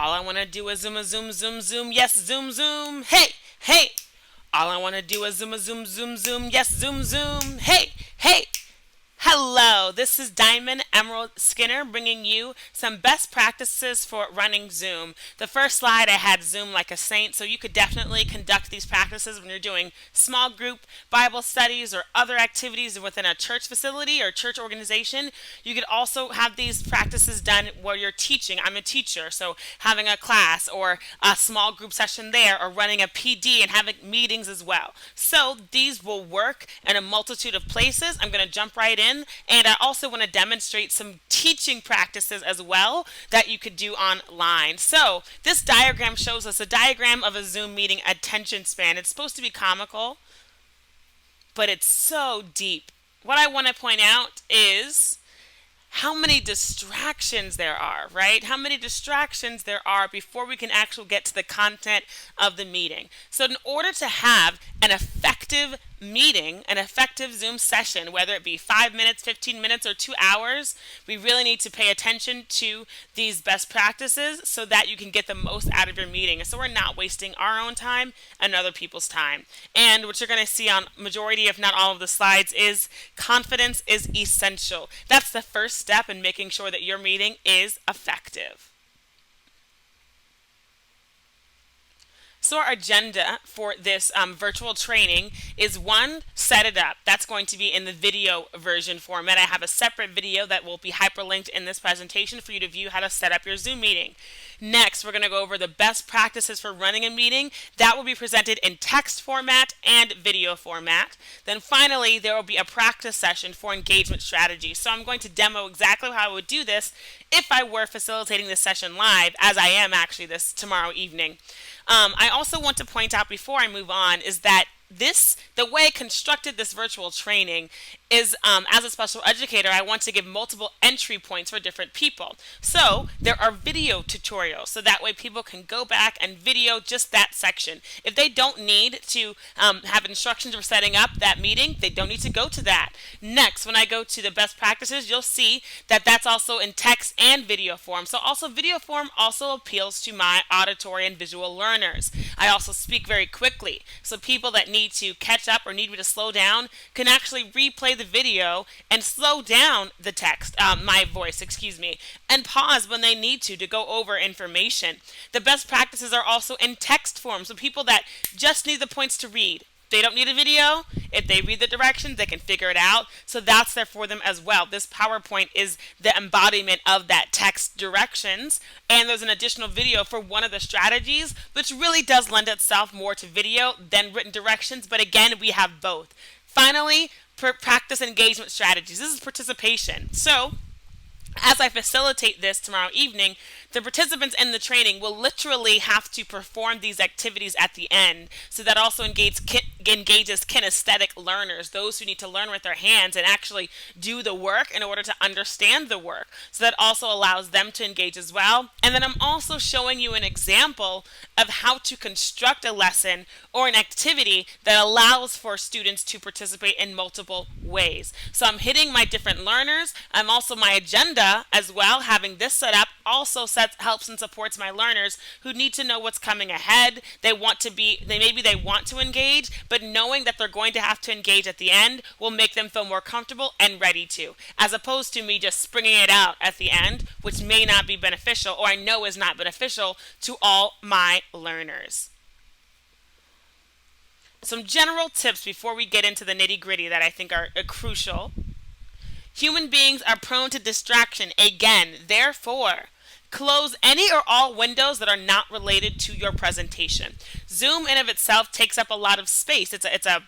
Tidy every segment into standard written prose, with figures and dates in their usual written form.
All I want to do is zoom, a zoom, zoom, zoom. Yes, zoom, zoom. Hey, hey. All I want to do is zoom, a zoom, zoom, zoom. Yes, zoom, zoom. Hey, hey. Hello, this is Diamond Emerald Skinner bringing you some best practices for running Zoom. The first slide I had Zoom like a saint, so you could definitely conduct these practices when you're doing small group Bible studies or other activities within a church facility or church organization. You could also have these practices done where you're teaching. I'm a teacher, so having a class or a small group session there or running a PD and having meetings as well. So these will work in a multitude of places. I'm going to jump right in. And I also want to demonstrate some teaching practices as well that you could do online. So this diagram shows us a diagram of a Zoom meeting attention span. It's supposed to be comical, but it's so deep. What I want to point out is how many distractions there are, right? How many distractions there are before we can actually get to the content of the meeting. So in order to have an effective meeting, an effective Zoom session, whether it be 5 minutes, 15 minutes, or 2 hours, we really need to pay attention to these best practices so that you can get the most out of your meeting. So we're not wasting our own time and other people's time. And what you're going to see on majority, if not all of the slides, is confidence is essential. That's the first step in making sure that your meeting is effective. So our agenda for this virtual training is one, set it up. That's going to be in the video version format. I have a separate video that will be hyperlinked in this presentation for you to view how to set up your Zoom meeting. Next, we're going to go over the best practices for running a meeting. That will be presented in text format and video format. Then finally, there will be a practice session for engagement strategy. So I'm going to demo exactly how I would do this if I were facilitating this session live, as I am actually this tomorrow evening. I also want to point out before I move on is that the way I constructed this virtual training is as a special educator, I want to give multiple entry points for different people. So there are video tutorials, so that way people can go back and video just that section. If they don't need to have instructions for setting up that meeting, they don't need to go to that. Next, when I go to the best practices, you'll see that that's also in text and video form. So also video form also appeals to my auditory and visual learners. I also speak very quickly, so people that need to catch up or need me to slow down can actually replay the video and slow down the text, my voice, and pause when they need to go over information. The best practices are also in text form, so people that just need the points to read. They don't need a video. If they read the directions, they can figure it out. So that's there for them as well. This PowerPoint is the embodiment of that text directions. And there's an additional video for one of the strategies, which really does lend itself more to video than written directions. But again, we have both. Finally, practice engagement strategies. This is participation. So as I facilitate this tomorrow evening, the participants in the training will literally have to perform these activities at the end. So that also engages kinesthetic learners, those who need to learn with their hands and actually do the work in order to understand the work. So that also allows them to engage as well. And then I'm also showing you an example of how to construct a lesson or an activity that allows for students to participate in multiple ways. So I'm hitting my different learners. I'm also my agenda as well. Having this set up also helps and supports my learners who need to know what's coming ahead. They want to engage, but knowing that they're going to have to engage at the end will make them feel more comfortable and ready to, as opposed to me just springing it out at the end, which may not be beneficial, or I know is not beneficial to all my learners. Some general tips before we get into the nitty-gritty that I think are crucial. Human beings are prone to distraction. Again, therefore, close any or all windows that are not related to your presentation. Zoom in of itself takes up a lot of space. It's a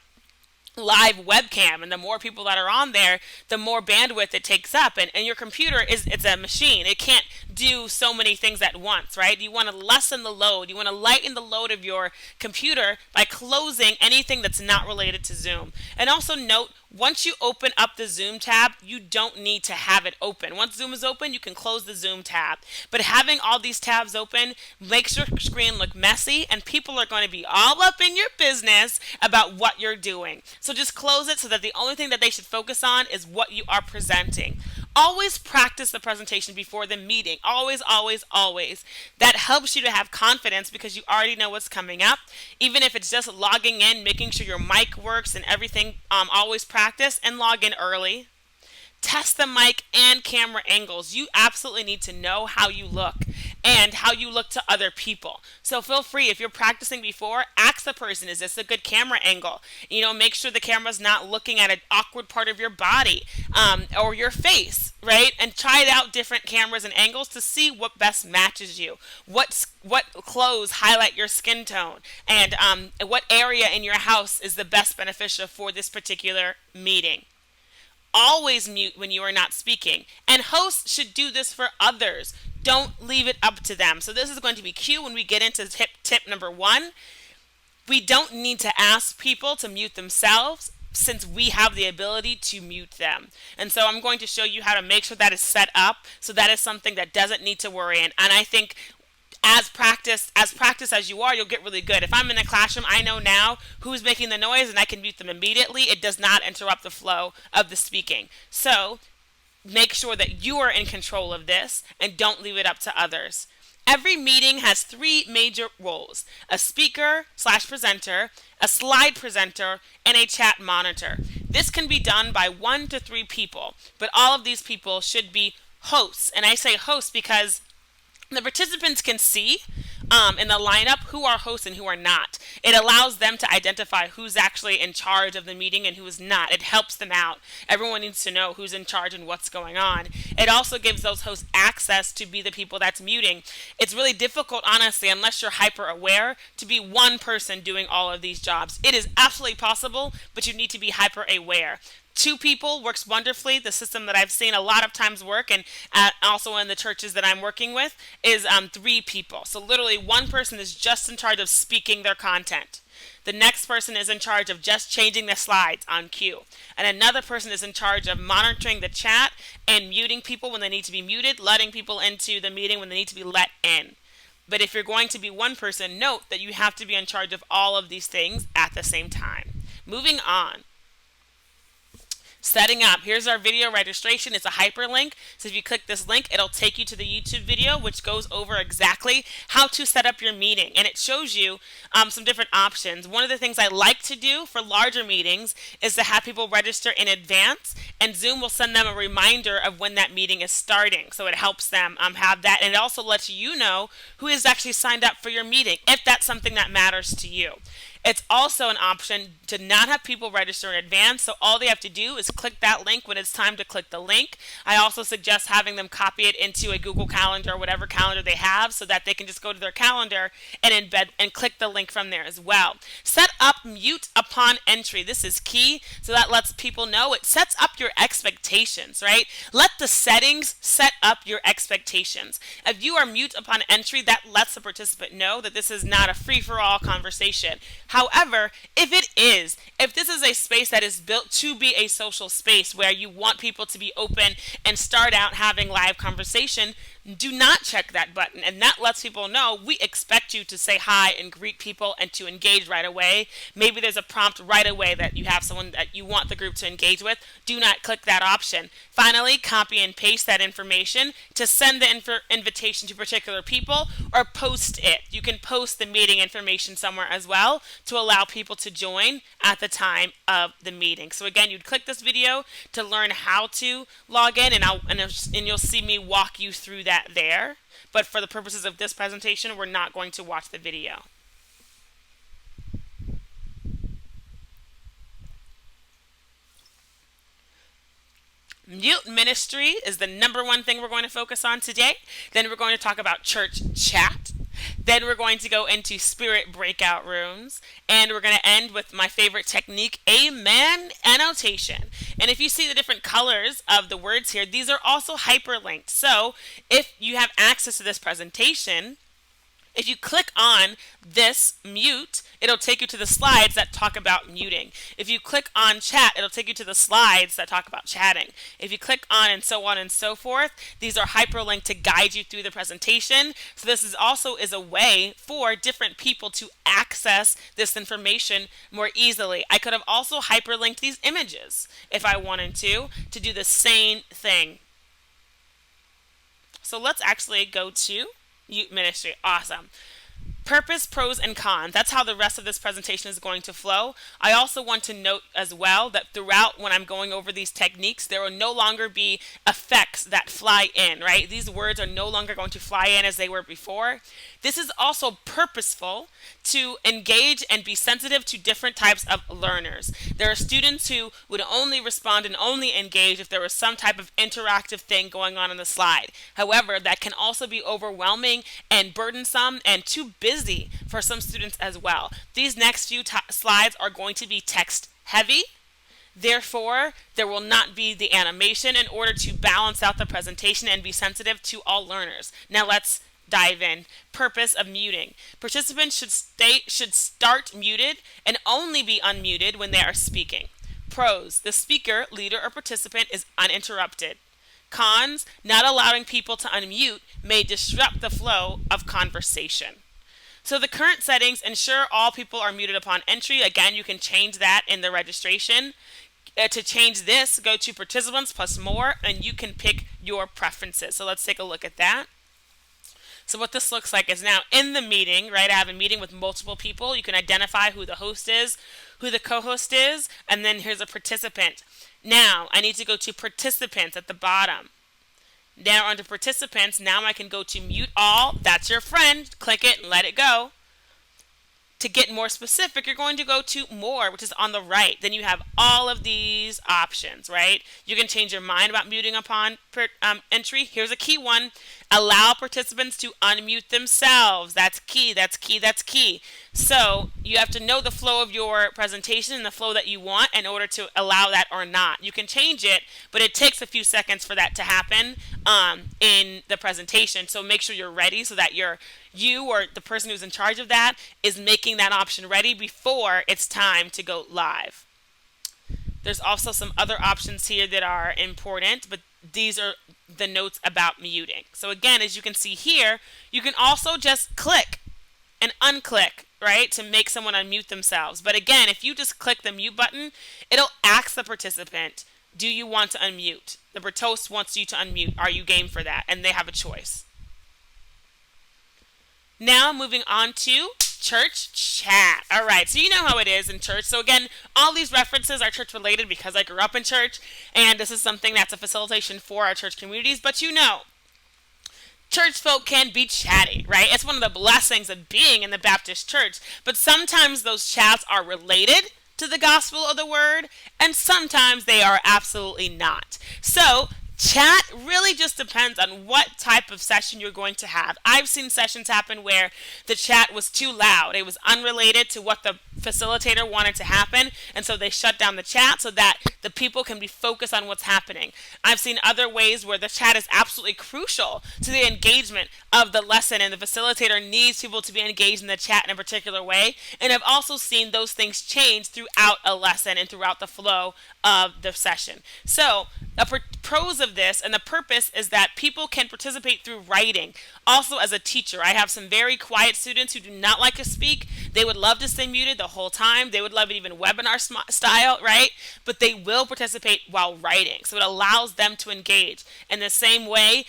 live webcam, and the more people that are on there, the more bandwidth it takes up. And your computer it's a machine. It can't do so many things at once, right? You want to lessen the load. You want to lighten the load of your computer by closing anything that's not related to Zoom. And also note, once you open up the Zoom tab, you don't need to have it open. Once Zoom is open, you can close the Zoom tab. But having all these tabs open makes your screen look messy, and people are going to be all up in your business about what you're doing. So just close it so that the only thing that they should focus on is what you are presenting. Always practice the presentation before the meeting. Always, always, always. That helps you to have confidence because you already know what's coming up. Even if it's just logging in, making sure your mic works and everything, always practice and log in early. Test the mic and camera angles. You absolutely need to know how you look and how you look to other people. So feel free, if you're practicing before, ask the person, is this a good camera angle? Make sure the camera's not looking at an awkward part of your body or your face, right? And try out different cameras and angles to see what best matches you. What clothes highlight your skin tone, and what area in your house is the best beneficial for this particular meeting. Always mute when you are not speaking. And hosts should do this for others. Don't leave it up to them. So this is going to be cue when we get into tip number 1. We don't need to ask people to mute themselves since we have the ability to mute them. And so I'm going to show you how to make sure that is set up so that is something that doesn't need to worry. And I think as practiced as you are, you'll get really good. If I'm in a classroom, I know now who's making the noise and I can mute them immediately. It does not interrupt the flow of the speaking. So make sure that you are in control of this and don't leave it up to others. Every meeting has 3 major roles: a speaker/presenter, a slide presenter, and a chat monitor. This can be done by 1 to 3 people, but all of these people should be hosts. And I say hosts because the participants can see in the lineup who are hosts and who are not. It allows them to identify who's actually in charge of the meeting and who is not. It helps them out. Everyone needs to know who's in charge and what's going on. It also gives those hosts access to be the people that's muting. It's really difficult, honestly, unless you're hyper aware, to be one person doing all of these jobs. It is absolutely possible, but you need to be hyper aware. 2 people works wonderfully. The system that I've seen a lot of times work, and also in the churches that I'm working with, is 3 people. So literally one person is just in charge of speaking their content. The next person is in charge of just changing the slides on cue. And another person is in charge of monitoring the chat and muting people when they need to be muted, letting people into the meeting when they need to be let in. But if you're going to be one person, note that you have to be in charge of all of these things at the same time. Moving on. Setting up. Here's our video registration. It's a hyperlink. So if you click this link, it'll take you to the YouTube video, which goes over exactly how to set up your meeting. And it shows you some different options. One of the things I like to do for larger meetings is to have people register in advance, and Zoom will send them a reminder of when that meeting is starting. So it helps them have that. And it also lets you know who is actually signed up for your meeting, if that's something that matters to you. It's also an option to not have people register in advance, so all they have to do is click that link when it's time to click the link. I also suggest having them copy it into a Google Calendar or whatever calendar they have so that they can just go to their calendar and embed and click the link from there as well. Set up mute upon entry. This is key, so that lets people know. It sets up your expectations, right? Let the settings set up your expectations. If you are mute upon entry, that lets the participant know that this is not a free-for-all conversation. However, if this is a space that is built to be a social space where you want people to be open and start out having live conversation, do not check that button. And that lets people know we expect you to say hi and greet people and to engage right away. Maybe there's a prompt right away that you have someone that you want the group to engage with. Do not click that option. Finally, copy and paste that information to send the invitation to particular people, or post it. You can post the meeting information somewhere as well to allow people to join at the time of the meeting. So again, you'd click this video to learn how to log in, and you'll see me walk you through that there. But for the purposes of this presentation, we're not going to watch the video. Mute ministry is the number one thing we're going to focus on today. Then we're going to talk about church chat. Then we're going to go into spirit breakout rooms. And we're going to end with my favorite technique, amen annotation. And if you see the different colors of the words here, these are also hyperlinked. So if you have access to this presentation, if you click on this mute, it'll take you to the slides that talk about muting. If you click on chat, it'll take you to the slides that talk about chatting. If you click on and so on and so forth, these are hyperlinked to guide you through the presentation. So this is also a way for different people to access this information more easily. I could have also hyperlinked these images if I wanted to do the same thing. So let's actually go to youth ministry. Awesome. Purpose, pros, and cons. That's how the rest of this presentation is going to flow. I also want to note as well that throughout when I'm going over these techniques, there will no longer be effects that fly in, right? These words are no longer going to fly in as they were before. This is also purposeful to engage and be sensitive to different types of learners. There are students who would only respond and only engage if there was some type of interactive thing going on the slide. However, that can also be overwhelming and burdensome and too busy for some students as well. These next few slides are going to be text heavy. Therefore, there will not be the animation in order to balance out the presentation and be sensitive to all learners. Now let's dive in. Purpose of muting. Participants should start muted and only be unmuted when they are speaking. Pros. The speaker, leader, or participant is uninterrupted. Cons. Not allowing people to unmute may disrupt the flow of conversation. So the current settings ensure all people are muted upon entry. Again, you can change that in the registration. To change this, go to participants plus more and you can pick your preferences. So let's take a look at that. So what this looks like is now in the meeting, right? I have a meeting with multiple people. You can identify who the host is, who the co-host is, and then here's a participant. Now I need to go to participants at the bottom. Now under participants, now I can go to mute all. That's your friend. Click it and let it go. To get more specific, you're going to go to more, which is on the right. Then you have all of these options, right? You can change your mind about muting upon entry. Here's a key one. Allow participants to unmute themselves. That's key, that's key, that's key. So you have to know the flow of your presentation and the flow that you want in order to allow that or not. You can change it, but it takes a few seconds for that to happen in the presentation. So make sure you're ready so that you or the person who's in charge of that is making that option ready before it's time to go live. There's also some other options here that are important, but these are the notes about muting. So again, as you can see here, you can also just click and unclick, right, to make someone unmute themselves. But again, if you just click the mute button, it'll ask the participant, do you want to unmute? The host wants you to unmute. Are you game for that? And they have a choice. Now moving on to church chat. All right, so you know how it is in church. So again, all these references are church related because I grew up in church, and this is something that's a facilitation for our church communities. But you know, church folk can be chatty, right? It's one of the blessings of being in the Baptist church. But sometimes those chats are related to the gospel of the word, and sometimes they are absolutely not. So chat really just depends on what type of session you're going to have. I've seen sessions happen where the chat was too loud. It was unrelated to what the facilitator wanted to happen, and so they shut down the chat so that the people can be focused on what's happening. I've seen other ways where the chat is absolutely crucial to the engagement of the lesson, and the facilitator needs people to be engaged in the chat in a particular way. And I've also seen those things change throughout a lesson and throughout the flow of the session. So the pros of this and the purpose is that people can participate through writing. Also, as a teacher, I have some very quiet students who do not like to speak. They would love to stay muted the whole time. They would love it even webinar style, right? But they will participate while writing. So it allows them to engage. In the same way,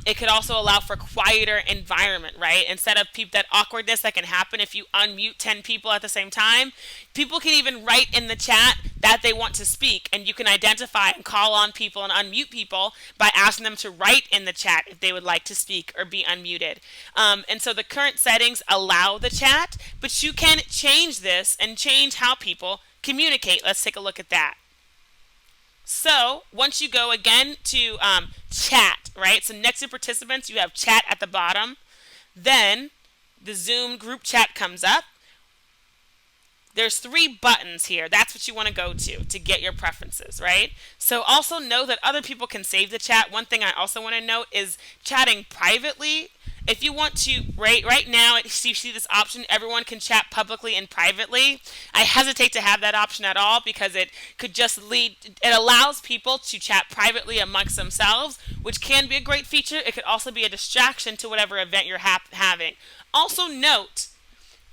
it could also allow for quieter environment, right? Instead of that awkwardness that can happen if you unmute 10 people at the same time, people can even write in the chat that they want to speak, and you can identify and call on people and unmute people by asking them to write in the chat if they would like to speak or be unmuted. And so the current settings allow the chat, but you can change this and change how people communicate. Let's take a look at that. So once you go again to chat, right? So next to participants, you have chat at the bottom. Then the Zoom group chat comes up. There's 3 buttons here. That's what you want to go to get your preferences, right? So also know that other people can save the chat. One thing I also want to note is chatting privately. If you want to, right now, you see this option, everyone can chat publicly and privately. I hesitate to have that option at all because it could just it allows people to chat privately amongst themselves, which can be a great feature. It could also be a distraction to whatever event you're having. Also note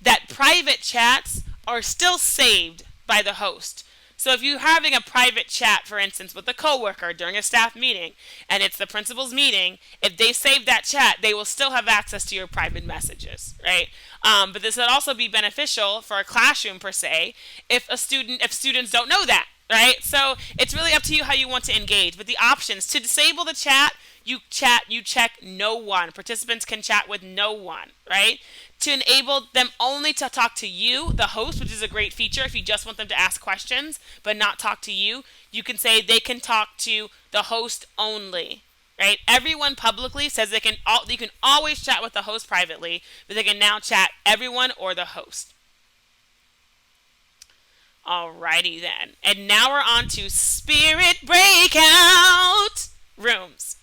that private chats are still saved by the host. So if you're having a private chat, for instance, with a coworker during a staff meeting, and it's the principal's meeting, if they save that chat, they will still have access to your private messages, right? But this would also be beneficial for a classroom per se if students don't know that, right? So it's really up to you how you want to engage. But the options to disable the chat, you check no one. Participants can chat with no one, right? To enable them only to talk to you, the host, which is a great feature if you just want them to ask questions but not talk to you, you can say they can talk to the host only, right? Everyone publicly says you can always chat with the host privately, but they can now chat everyone or the host. Alrighty then. And now we're on to Spirit Breakout Rooms.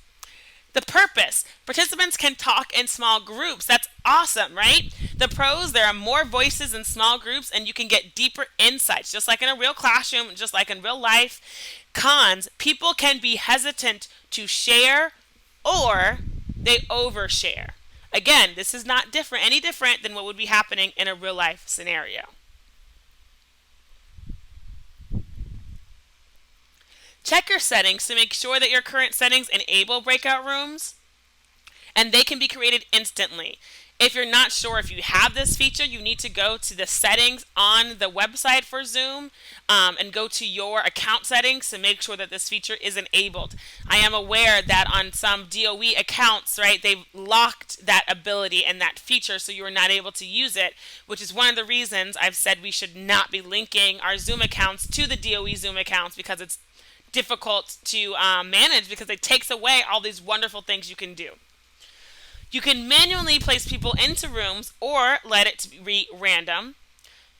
The purpose. Participants can talk in small groups. That's awesome, right? The pros, there are more voices in small groups and you can get deeper insights, just like in a real classroom, just like in real life. Cons, people can be hesitant to share or they overshare. Again, this is not any different than what would be happening in a real life scenario. Check your settings to make sure that your current settings enable breakout rooms, and they can be created instantly. If you're not sure if you have this feature, you need to go to the settings on the website for Zoom and go to your account settings to make sure that this feature is enabled. I am aware that on some DOE accounts, right, they've locked that ability and that feature so you are not able to use it, which is one of the reasons I've said we should not be linking our Zoom accounts to the DOE Zoom accounts, because it's difficult to manage because it takes away all these wonderful things you can do. You can manually place people into rooms or let it be random.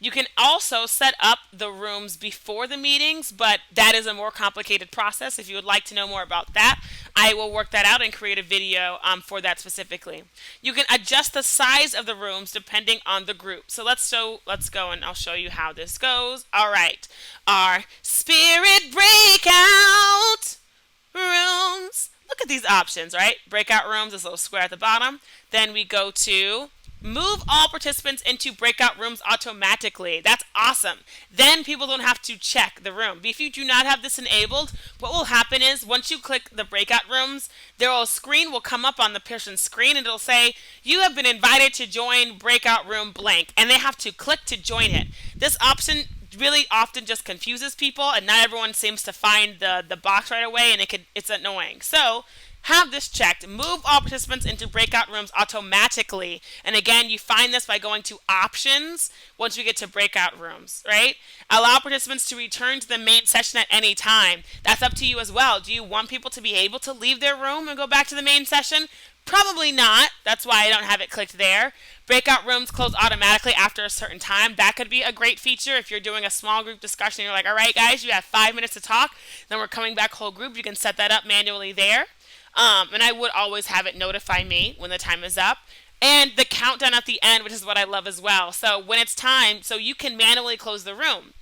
You can also set up the rooms before the meetings, but that is a more complicated process. If you would like to know more about that, I will work that out and create a video for that specifically. You can adjust the size of the rooms depending on the group. So let's go and I'll show you how this goes. All right. Our Spirit Breakout Rooms. Look at these options, right? Breakout rooms, this little square at the bottom. Then we go to move all participants into breakout rooms automatically. That's awesome. Then people don't have to check the room. If you do not have this enabled, what will happen is once you click the breakout rooms, a screen will come up on the person's screen and it'll say, you have been invited to join breakout room blank. And they have to click to join it. This option really often just confuses people and not everyone seems to find the box right away, and it's annoying. So have this checked. Move all participants into breakout rooms automatically. And again, you find this by going to options once we get to breakout rooms, right? Allow participants to return to the main session at any time. That's up to you as well. Do you want people to be able to leave their room and go back to the main session? Probably not. That's why I don't have it clicked there. Breakout rooms close automatically after a certain time. That could be a great feature if you're doing a small group discussion. You're like, all right, guys, you have 5 minutes to talk. Then we're coming back whole group. You can set that up manually there. And I would always have it notify me when the time is up. And the countdown at the end, which is what I love as well. So when it's time, so you can manually close the room.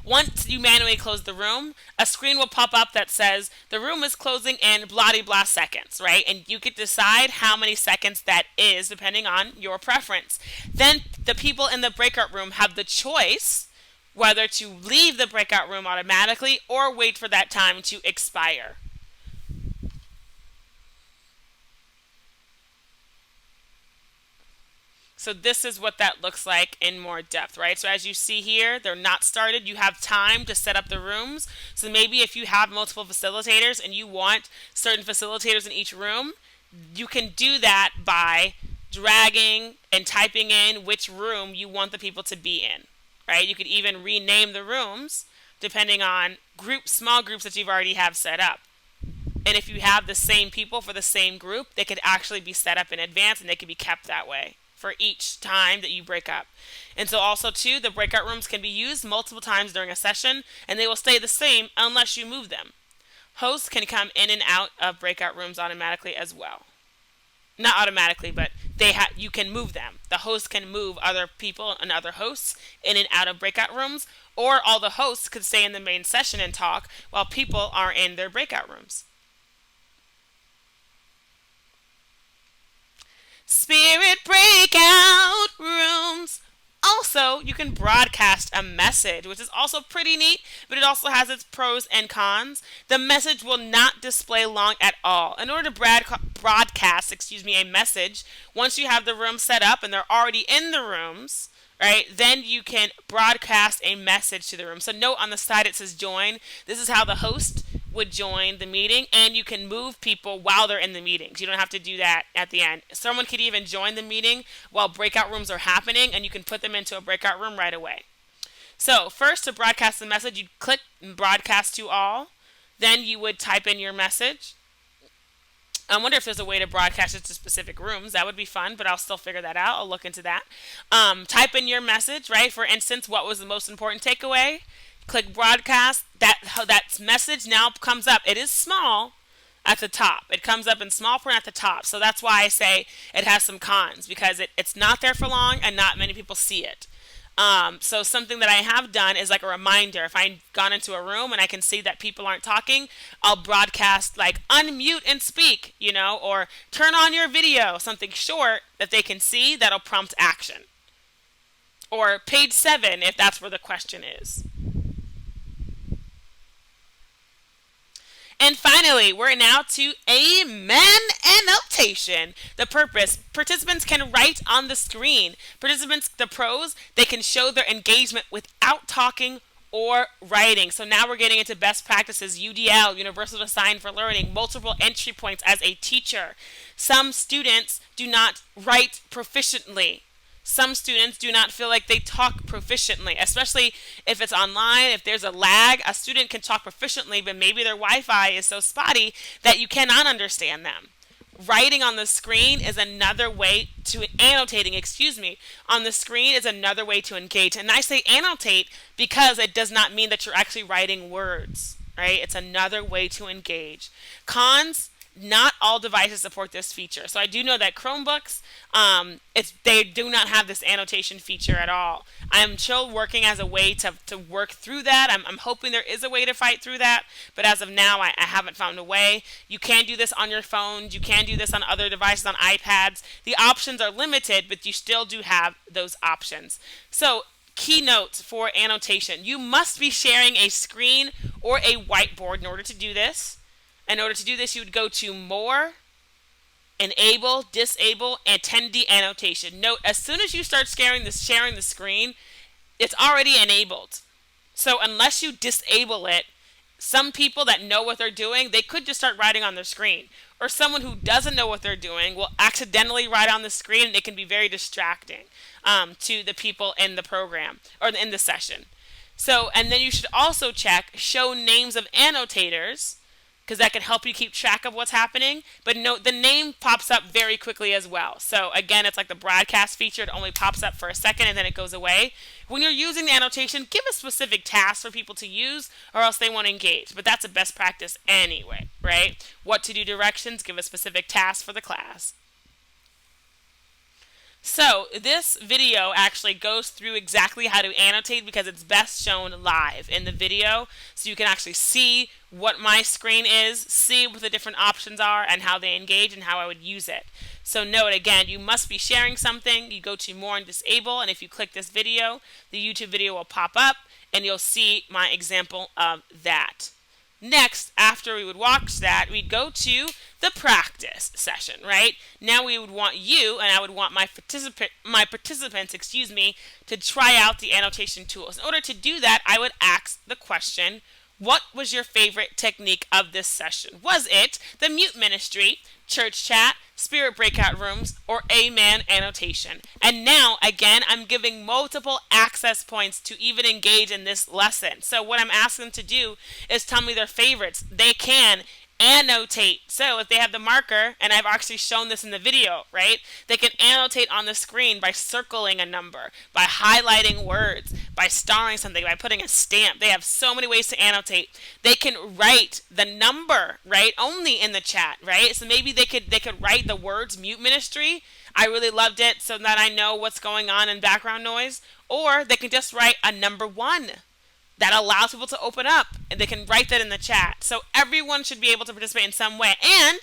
Once you manually close the room, a screen will pop up that says the room is closing in blah-de-blah seconds, right? And you can decide how many seconds that is depending on your preference. Then the people in the breakout room have the choice whether to leave the breakout room automatically or wait for that time to expire. So this is what that looks like in more depth, right? So as you see here, they're not started. You have time to set up the rooms. So maybe if you have multiple facilitators and you want certain facilitators in each room, you can do that by dragging and typing in which room you want the people to be in, right? You could even rename the rooms depending on small groups that you've already have set up. And if you have the same people for the same group, they could actually be set up in advance and they could be kept that way for each time that you break up. And so also too, the breakout rooms can be used multiple times during a session and they will stay the same unless you move them. Hosts can come in and out of breakout rooms automatically as well. Not automatically, but you can move them. The host can move other people and other hosts in and out of breakout rooms, or all the hosts could stay in the main session and talk while people are in their breakout rooms. Spirit Breakout Rooms. Also Also, you can broadcast a message, which is also pretty neat, but it also has its pros and cons. The message will not display long at all. In order to broadcast, a message, once you have the room set up and they're already in the rooms, right, then you can broadcast a message to the room. So note on the side it says join. This is how the host would join the meeting, and you can move people while they're in the meetings. You don't have to do that at the end. Someone could even join the meeting while breakout rooms are happening, and you can put them into a breakout room right away. So first, to broadcast the message, you'd click broadcast to all. Then you would type in your message. I wonder if there's a way to broadcast it to specific rooms. That would be fun, but I'll still figure that out. I'll look into that. Type in your message, right? For instance, what was the most important takeaway? Click broadcast. That message now comes up. It is small at the top. It comes up in small print at the top. So that's why I say it has some cons, because it's not there for long and not many people see it. So something that I have done is like a reminder. If I've gone into a room and I can see that people aren't talking, I'll broadcast like unmute and speak, or turn on your video, something short that they can see that'll prompt action. Or page 7 if that's where the question is. And finally, we're now to Amen annotation. The purpose: participants can write on the screen. The pros, they can show their engagement without talking or writing. So now we're getting into best practices, UDL, Universal Design for Learning, multiple entry points as a teacher. Some students do not write proficiently. Some students do not feel like they talk proficiently, especially if it's online. If there's a lag, a student can talk proficiently, but maybe their Wi-Fi is so spotty that you cannot understand them. Writing on the screen is another way to on the screen is another way to engage. And I say annotate because it does not mean that you're actually writing words, right? It's another way to engage. Cons: not all devices support this feature. So I do know that Chromebooks, they do not have this annotation feature at all. I'm still working as a way to work through that. I'm hoping there is a way to fight through that, but as of now, I haven't found a way. You can do this on your phones. You can do this on other devices, on iPads. The options are limited, but you still do have those options. So key notes for annotation: you must be sharing a screen or a whiteboard in order to do this. In order to do this, you would go to More, Enable, Disable, Attendee Annotation. Note, as soon as you start sharing the screen, it's already enabled. So unless you disable it, some people that know what they're doing, they could just start writing on their screen. Or someone who doesn't know what they're doing will accidentally write on the screen, and it can be very distracting to the people in the program or in the session. So, and then you should also check Show Names of Annotators, because that can help you keep track of what's happening. But note, the name pops up very quickly as well. So again, it's like the broadcast feature. It only pops up for a second and then it goes away. When you're using the annotation, give a specific task for people to use or else they won't engage. But that's a best practice anyway, right? What to do directions, give a specific task for the class. So this video actually goes through exactly how to annotate because it's best shown live in the video, so you can actually see what my screen is, see what the different options are and how they engage and how I would use it. So note again, you must be sharing something. You go to More and Disable, and if you click this video, the YouTube video will pop up and you'll see my example of that. Next, after we would watch that, we'd go to the practice session, right? Now we would want you, and I would want my participants, to try out the annotation tools. In order to do that, I would ask the question, what was your favorite technique of this session? Was it the mute ministry, church chat, spirit breakout rooms, or Amen annotation? And now, again, I'm giving multiple access points to even engage in this lesson. So what I'm asking them to do is tell me their favorites. They can annotate. So if they have the marker, and I've actually shown this in the video, right? They can annotate on the screen by circling a number, by highlighting words, by starring something, by putting a stamp. They have so many ways to annotate. They can write the number, right? Only in the chat, right? So maybe they could write the words mute ministry. I really loved it so that I know what's going on in background noise. Or they can just write a number 1. That allows people to open up, and they can write that in the chat. So everyone should be able to participate in some way. And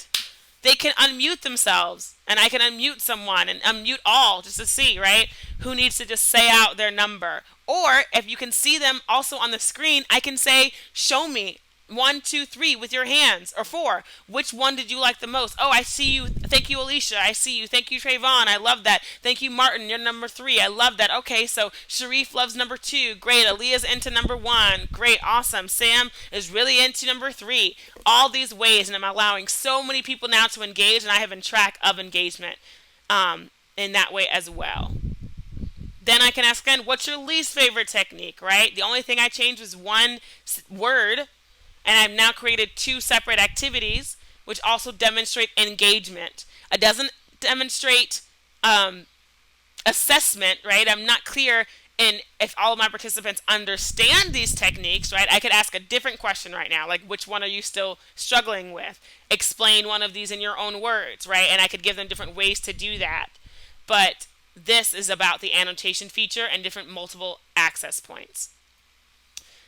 they can unmute themselves, and I can unmute someone and unmute all just to see, right, who needs to just say out their number. Or if you can see them also on the screen, I can say, show me 1, 2, 3 with your hands, or 4. Which one did you like the most? Oh, I see you. Thank you, Alicia. I see you. Thank you, Trayvon. I love that. Thank you, Martin. You're number 3. I love that. Okay, so Sharif loves number 2. Great. Aaliyah's into number 1. Great. Awesome. Sam is really into number 3. All these ways, and I'm allowing so many people now to engage, and I have in track of engagement in that way as well. Then I can ask again, what's your least favorite technique, right? The only thing I changed was one word, and I've now created 2 separate activities, which also demonstrate engagement. It doesn't demonstrate assessment, right? I'm not clear in if all of my participants understand these techniques, right? I could ask a different question right now, like which one are you still struggling with? Explain one of these in your own words, right? And I could give them different ways to do that. But this is about the annotation feature and different multiple access points.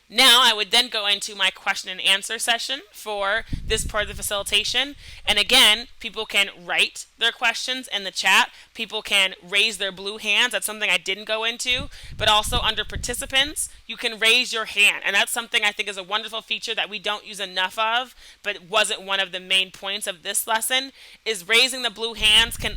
Now I would then go into my question and answer session for this part of the facilitation. And again, people can write their questions in the chat. People can raise their blue hands. That's something I didn't go into. But also under participants, you can raise your hand. And that's something I think is a wonderful feature that we don't use enough of, but wasn't one of the main points of this lesson, is raising the blue hands can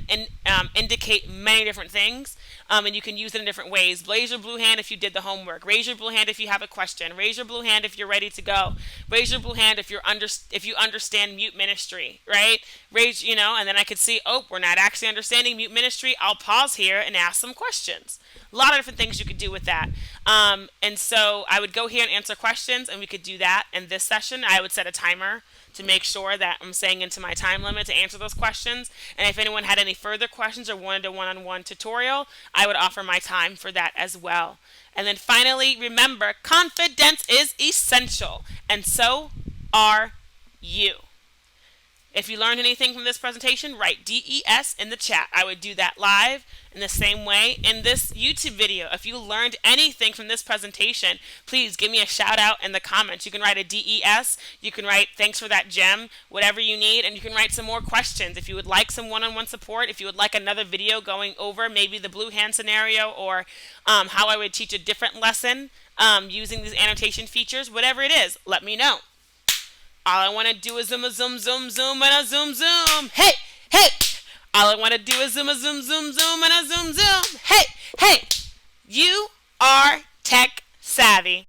indicate many different things. And you can use it in different ways. Raise your blue hand if you did the homework. Raise your blue hand if you have a question. Raise your blue hand if you're ready to go. Raise your blue hand if you understand mute ministry, right? Raise, and then I could see, oh, we're not actually understanding mute ministry. I'll pause here and ask some questions. A lot of different things you could do with that. And so I would go here and answer questions, and we could do that in this session. I would set a timer to make sure that I'm staying into my time limit to answer those questions. And if anyone had any further questions or wanted a one-on-one tutorial, I would offer my time for that as well. And then finally, remember, confidence is essential, and so are you. If you learned anything from this presentation, write DES in the chat. I would do that live in the same way in this YouTube video. If you learned anything from this presentation, please give me a shout out in the comments. You can write a DES. You can write thanks for that gem, whatever you need, and you can write some more questions. If you would like some one-on-one support, if you would like another video going over maybe the blue hand scenario or how I would teach a different lesson using these annotation features, whatever it is, let me know. All I want to do is zoom, and a zoom, zoom. Hey, hey. All I want to do is zoom, and a zoom, zoom. Hey, hey. You are tech savvy.